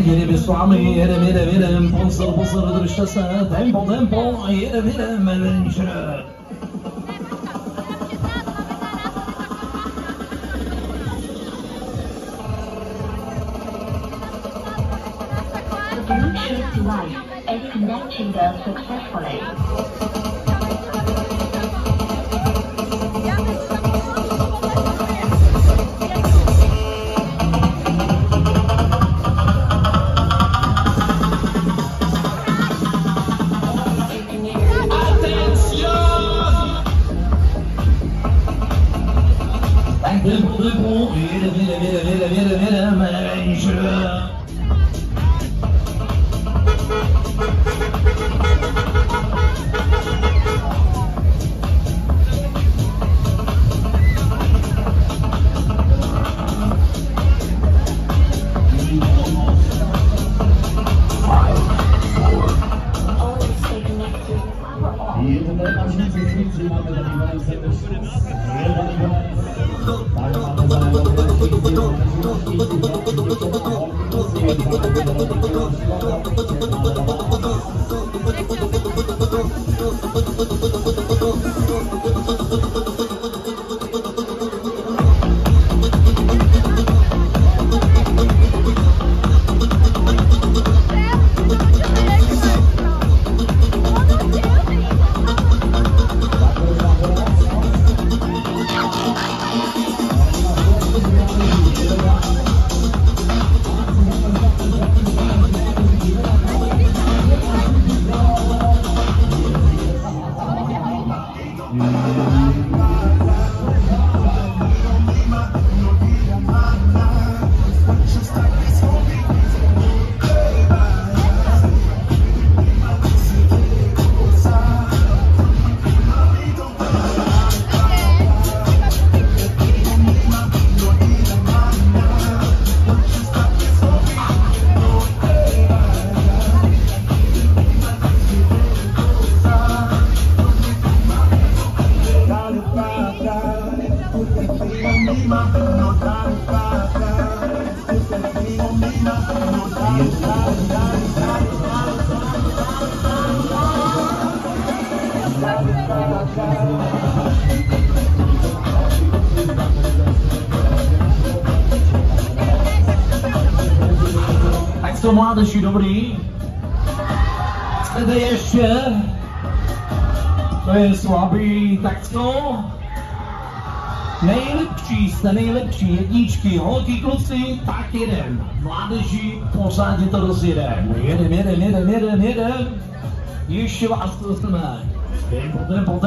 Jedeme s vámi, jedem, pozor, držte se, tempo, a jedem, Avenger. Bluetooth device is connected successfully. Tempo, jedem, Avenger. Tak to mládeži, dobrý. Chcete ještě? To je slabý, tak to. Nejlepší, jste nejlepší, jedničky, holky, kluci, tak jedem. Mládeži, pořádně to rozjedem. Jedem. Ještě vás to dostaneme. Tempo.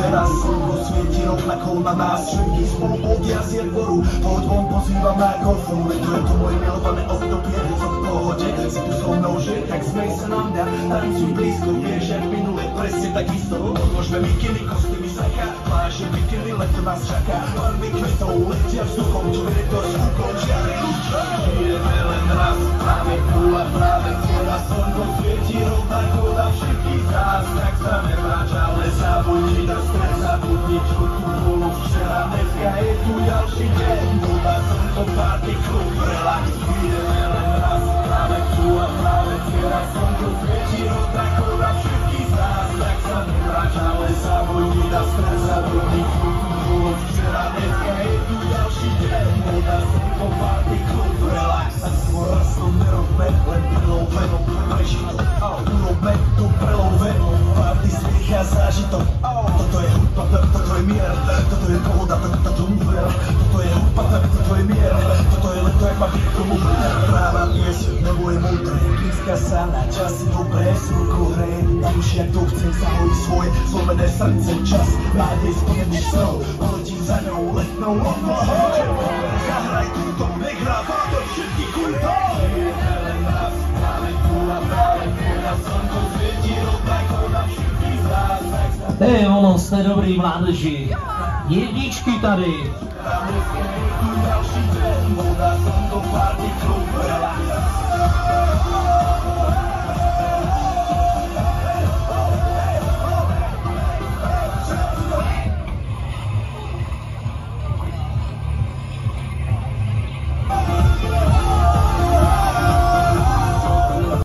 Teraz slnko svieti rovnakou na nás všetkých spolu odjazd dvoru. Poď von, pozývam na golfu, to je to moje milované obdobie, co v pohode, si tu so mnou, že tak smej sa na mňa, tancuj blízko, vieš, jak minule, presne takisto. Odložme mikiny, kostýmy, saka, pláže, bikiny, leto nás čaká, barvy kvetov, letia vzduchom, čo verie to z úkol, žiare úča. Žijeme len raz, práve tu a práve teraz slnko svieti rovnako na všetkých nás, tak sa nevráč, ale zabudni na stres, zabudni čo tu bolo včera, dneska je tu ďalší deň, voda, slnko, party, klub, relax, žijeme len raz, práve tu a práve teraz slnko svieti rovnako na všetkých nás, tak sa nevráč, ale zabudni na stres, zabudni čo tu bolo včera, dneska je tu ďalší deň, voda, slnko, party, klub, relax, a svoj rastom nerobme, len pilou venom, prežito, urobme to prelou venom, party, smiech a zážitok, toto je hudba, toto je mier. ma byť tomu práva pieseň, nebo je múdre. Krymská sála, časy dobré, slnko hreje. Tam už jak to chcem, zahojí svoje zlomené srdce. Čas nádej splnených snov, poletím za ňou letnou oblohou. Zahraj túto, nech hrá vátor všetkých kultov. Hej, ono jste dobrý mládeži. Jedničky tady.